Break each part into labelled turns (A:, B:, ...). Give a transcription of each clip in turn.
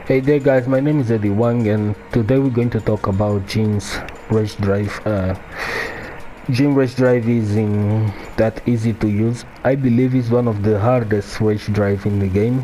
A: Hey there guys, my name is Eddie Wang and today we're going to talk about Jin's Rage Drive. Jin Rage Drive isn't that easy to use. I believe it's one of the hardest Rage Drive in the game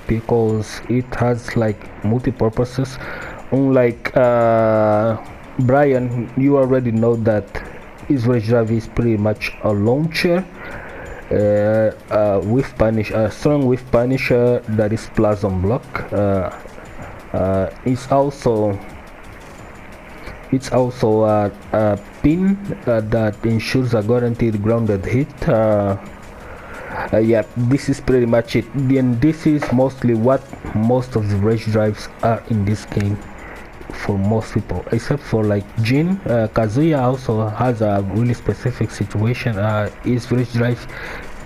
A: because it has like multi-purposes. Unlike Brian, you already know that his Rage Drive is pretty much a launcher with Punisher, strong with Punisher that is plus on block. It's also a pin that ensures a guaranteed grounded hit. Yeah, this is pretty much it. And this is mostly what most of the rage drives are in this game for most people, except for like Jin. Kazuya also has a really specific situation. His rage drive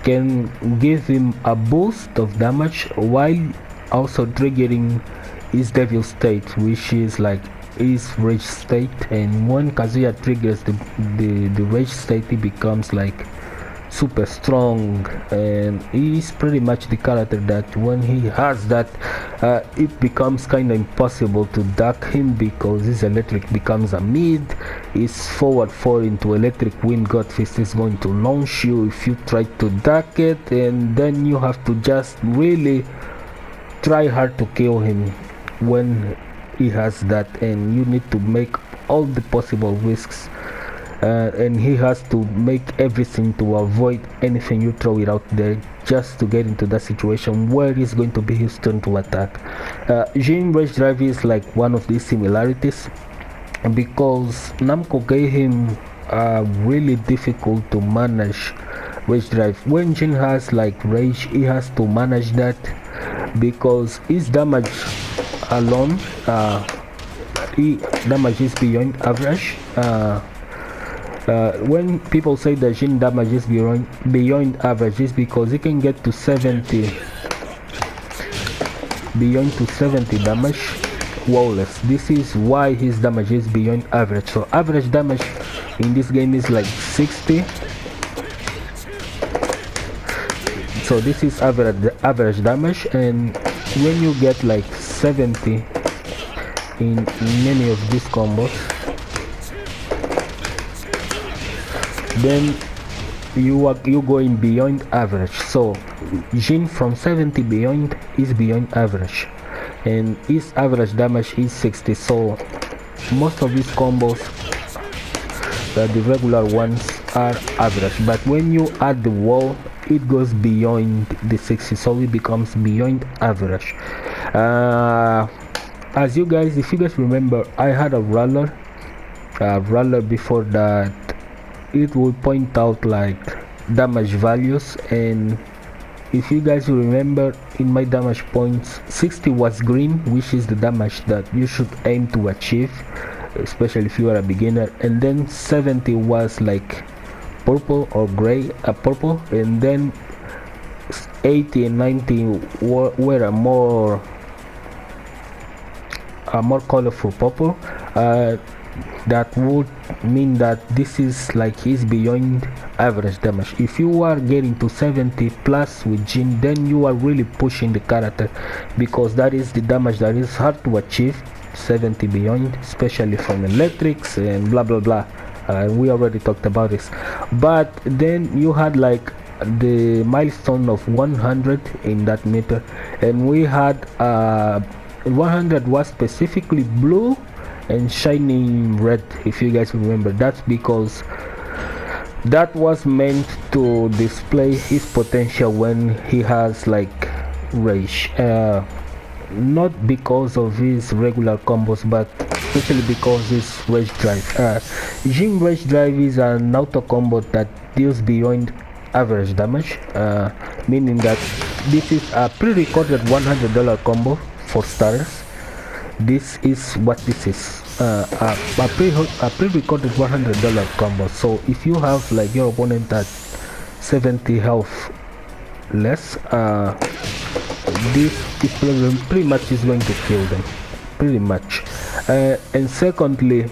A: can give him a boost of damage while also triggering his devil state, which is like his rage state. And when Kazuya triggers the rage state, he becomes like super strong, and he's pretty much the character that when he has that it becomes kind of impossible to duck him because his electric becomes a mid. His forward 4 into electric wind god fist is going to launch you if you try to duck it, and then you have to just really try hard to kill him when he has that, and you need to make all the possible risks. And he has to make everything to avoid anything you throw it out there just to get into that situation where it's going to be his turn to attack. Jin Rage Drive is like one of these similarities because Namco gave him a really difficult to manage Rage Drive. When Jin has like rage, he has to manage that because his damage alone, he damage is beyond average. When people say that Jin damage is beyond average, is because he can get to 70 damage flawless. This is why his damage is beyond average. So average damage in this game is like 60. So this is average damage, and when you get like 70 in many of these combos, then you going beyond average. So Jin from 70 beyond is beyond average, and his average damage is 60. So most of these combos, the regular ones, are average, but when you add the wall, it goes beyond the 60, so it becomes beyond average. As you guys, if you guys remember, I had a roller before that. It will point out like damage values, and if you guys remember, in my damage points, 60 was green, which is the damage that you should aim to achieve, especially if you are a beginner, and then 70 was like purple or gray, purple, and then 80 and 90 were a more colorful purple. That would mean that this is like he's beyond average damage. If you are getting to 70 plus with Jin, then you are really pushing the character, because that is the damage that is hard to achieve, 70 beyond, especially from electrics and blah blah blah. We already talked about this. But then you had like the milestone of 100 in that meter, and we had 100 was specifically blue and shining red, if you guys remember. That's because that was meant to display his potential when he has like rage, not because of his regular combos, but especially because his rage drive. Jin Rage Drive is an auto combo that deals beyond average damage, meaning that this is a pre-recorded $100 combo for starters. This is what this is, a pre-recorded $100 combo. So if you have like your opponent at 70 health less, this is pretty much is going to kill them, pretty much. And secondly,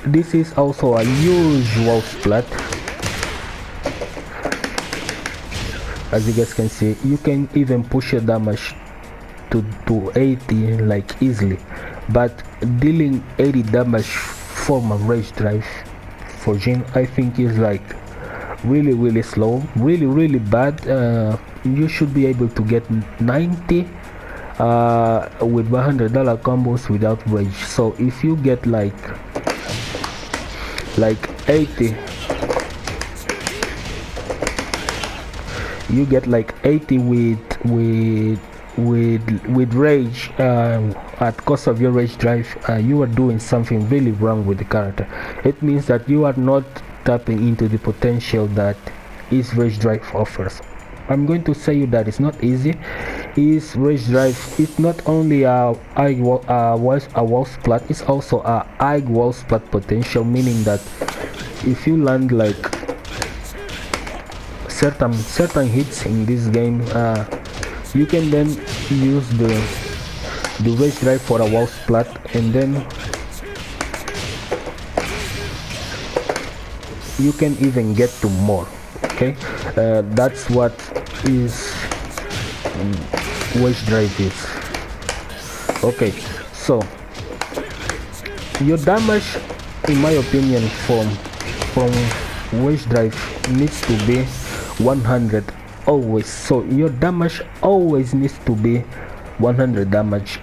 A: this is also a usual splat. As you guys can see, you can even push your damage to 80 like easily, but dealing 80 damage from a rage drive for Jin, I think is like really slow, really bad. You should be able to get 90 with $100 combos without rage. So if you get like 80, you get like 80 with rage at cost of your rage drive, you are doing something really wrong with the character. It means that you are not tapping into the potential that his rage drive offers. I'm going to say you that it's not easy. His rage drive is not only a wall splat, it's also a high wall splat potential, meaning that if you land like certain hits in this game, you can then use the rage drive for a wall splat, and then you can even get to more. Okay, that's what is rage drive is. Okay, so your damage, in my opinion, from rage drive needs to be 100 always. So your damage always needs to be 100 damage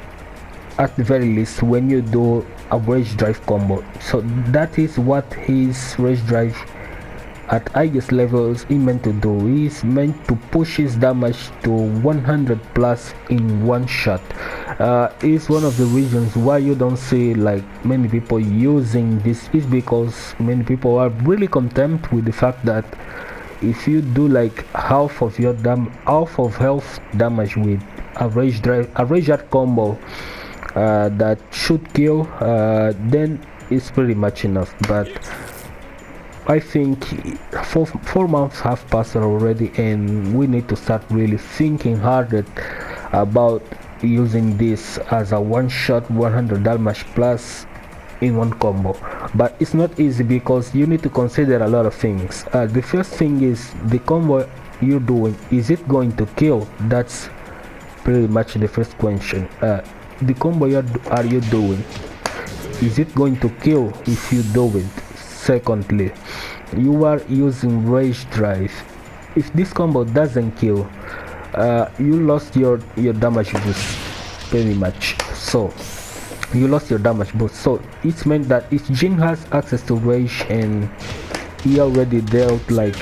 A: at the very least when you do a rage drive combo. So that is what his rage drive at highest levels is meant to do. He's meant to push his damage to 100 plus in one shot. It's one of the reasons why you don't see like many people using this, is because many people are really content with the fact that if you do like half of health damage with a rage drive, a rage art combo that should kill, then it's pretty much enough. But I think 4 months have passed already, and we need to start really thinking harder about using this as a one-shot 100 damage plus in one combo. But it's not easy because you need to consider a lot of things. The first thing is the combo you're doing, is it going to kill? That's pretty much the first question. The combo are you doing, is it going to kill if you do it? Secondly, you are using rage drive. If this combo doesn't kill, you lost your damage boost pretty much. So you lost your damage boost. So it's meant that if Jin has access to rage and he already dealt like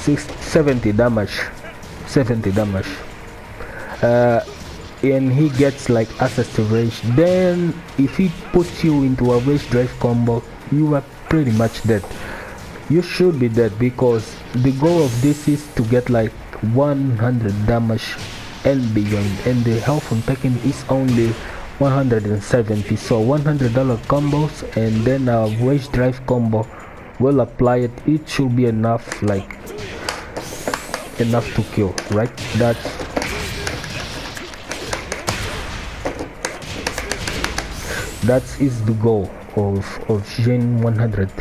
A: 70 damage, and he gets like access to rage, then if he puts you into a rage drive combo, you are pretty much dead. You should be dead, because the goal of this is to get like 100 damage and beyond, and the health on Tekken is only 170. So $100 combos and then a rage drive combo will apply it. It should be enough, like enough to kill, right? That is the goal of Jin 100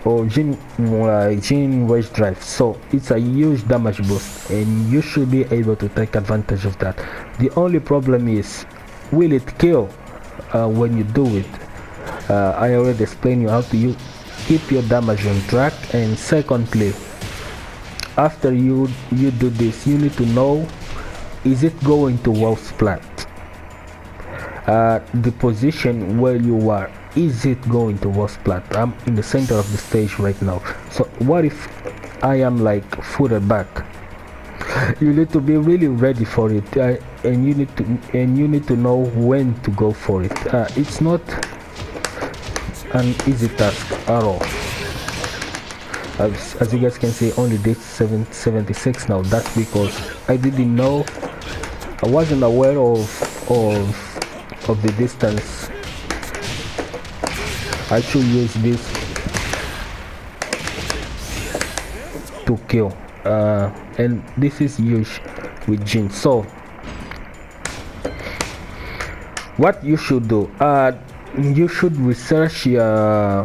A: or Jin rage drive. So it's a huge damage boost, and you should be able to take advantage of that. The only problem is, will it kill when you do it? I already explained you how to keep your damage on track. And secondly, after you do this, you need to know, is it going to wall splat? The position where you are, is it going to wall splat? I'm in the center of the stage right now. So what if I am like further back? You need to be really ready for it, and you need to know when to go for it. It's not an easy task at all. As you guys can see, only did 776 now. That's because I didn't know, I wasn't aware of the distance I should use this to kill, and this is huge with Jin. So what you should do, you should research your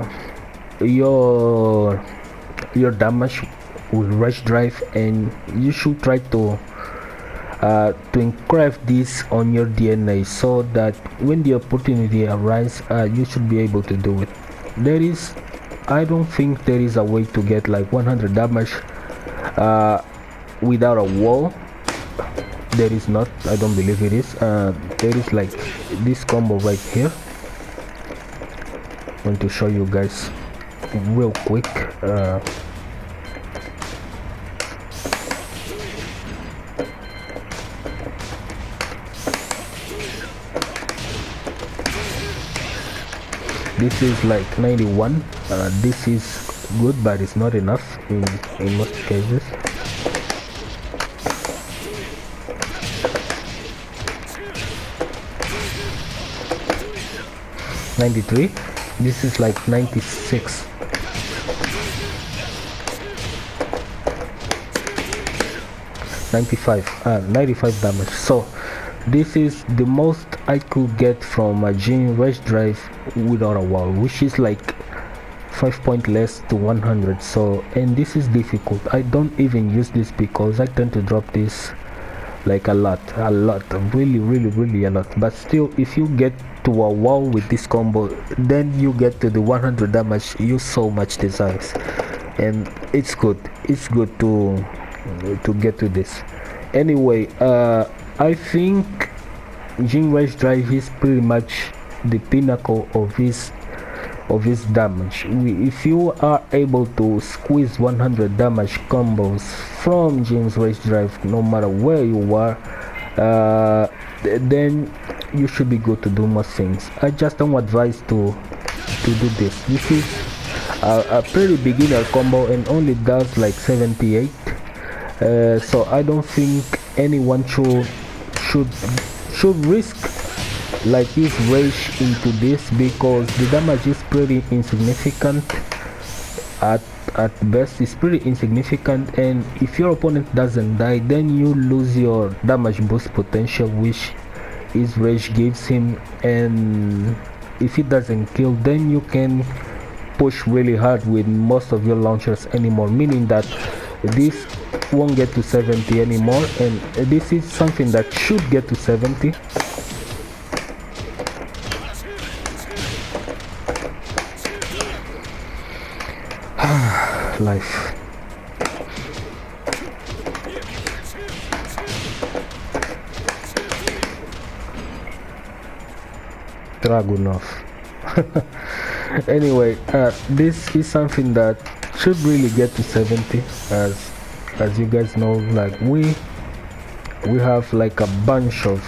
A: damage rush drive, and you should try to engrave this on your DNA so that when the opportunity arises, you should be able to do it. I don't think there is a way to get like 100 damage without a wall. There is not. I don't believe it is. There is like this combo right here. I'm going to show you guys real quick. This is like 91. This is good, but it's not enough in most cases. $93. This is like 96. $95 damage. So this is the most I could get from a Jin rush drive without a wall, which is like 5 points less to 100. So, and this is difficult. I don't even use this because I tend to drop this like a lot, really a lot. But still, if you get to a wall with this combo, then you get to the 100 damage you so much desires, and it's good to get to this. Anyway, I think Jin rush drive is pretty much the pinnacle of his damage. If you are able to squeeze 100 damage combos from Jin's rush drive, no matter where you are, then you should be good to do most things. I just don't advise to do this. This is a pretty beginner combo and only does like 78. So I don't think anyone should risk like his rage into this, because the damage is pretty insignificant. At best it's pretty insignificant, and if your opponent doesn't die, then you lose your damage boost potential which his rage gives him, and if it doesn't kill, then you can push really hard with most of your launchers anymore, meaning that this won't get to 70 anymore, and this is something that should get to 70. Life. Dragunov. Anyway, this is something that should really get to 70, as you guys know, like we have like a bunch of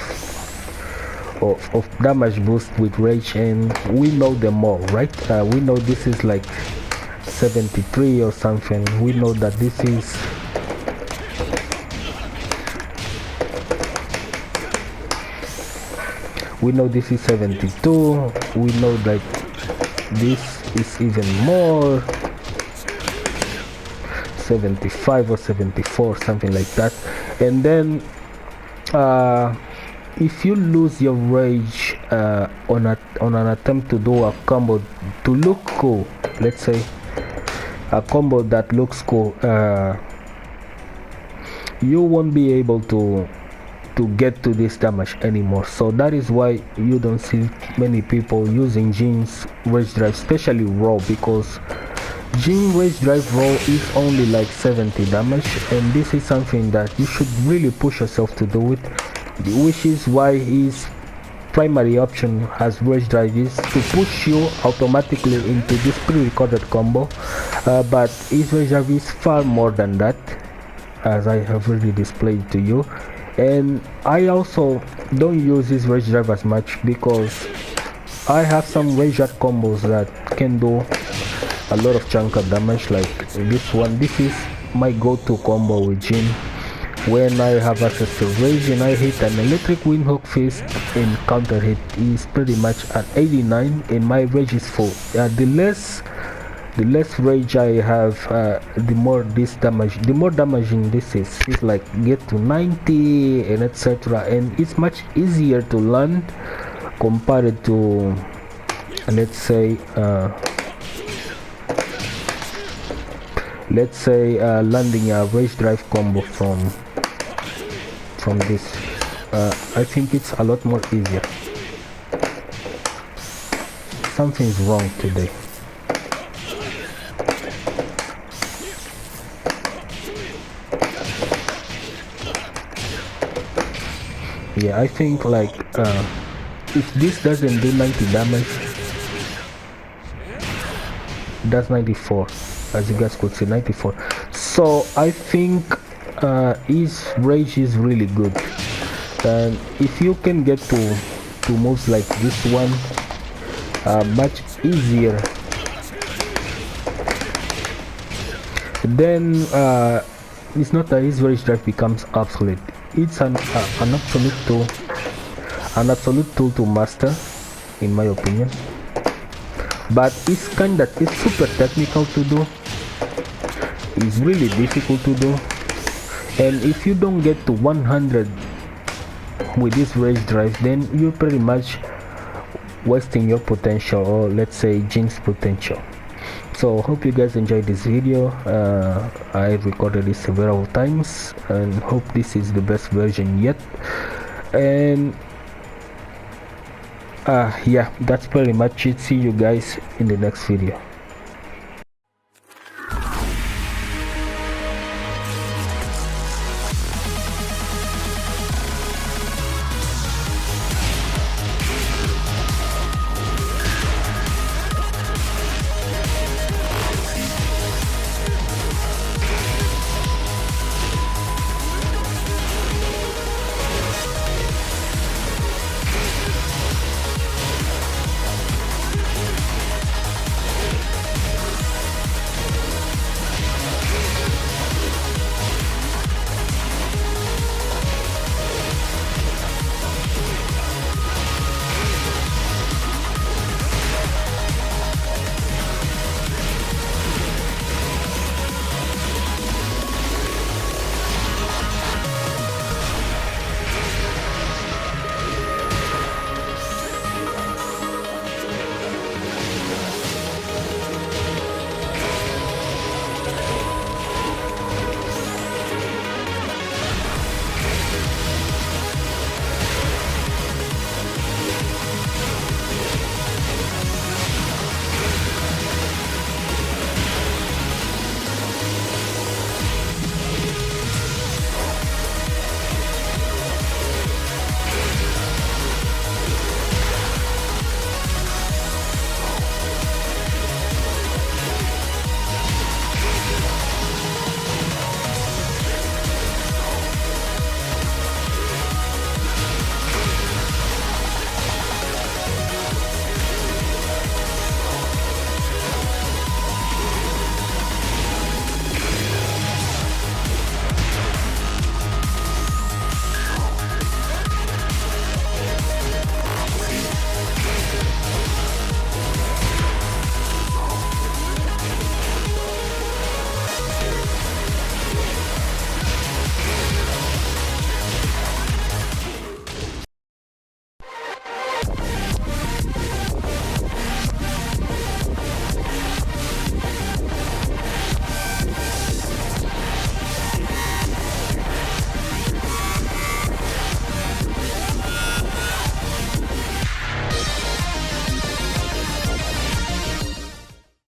A: damage boost with rage, and we know them all, right? We know this is like 73 or something. We know that this is we know this is 72. We know that this is even more, 75 or 74, something like that. And then if you lose your rage on an attempt to do a combo to look cool, let's say a combo that looks cool, you won't be able to get to this damage anymore. So that is why you don't see many people using Jin's rage drive, especially raw, because Jin rage drive raw is only like 70 damage, and this is something that you should really push yourself to do it, which is why his primary option as rage drive is to push you automatically into this pre-recorded combo, but his rage drive is far more than that, as I have already displayed to you. And I also don't use this rage drive as much because I have some rage drive combos that can do a lot of chunk of damage, like this one. This is my go-to combo with Jin. When I have access to rage and I hit an electric windhook fist and counter hit, is pretty much at 89 and my rage is full. The less rage I have, the more damaging this is like get to 90 and etc. And it's much easier to land compared to, let's say, let's say landing a rage drive combo from this. I think it's a lot more easier. Something's wrong today. Yeah, I think like if this doesn't do 90 damage, that's 94, as you guys could see, 94. So I think his rage is really good, and if you can get to moves like this one much easier, then it's not that his rage drive becomes obsolete. It's an absolute tool to master, in my opinion. But it's super technical to do. It's really difficult to do, and if you don't get to 100 with this rage drive, then you're pretty much wasting your potential, or let's say Jinx potential. So hope you guys enjoyed this video. I recorded this several times and hope this is the best version yet. And yeah, that's pretty much it. See you guys in the next video.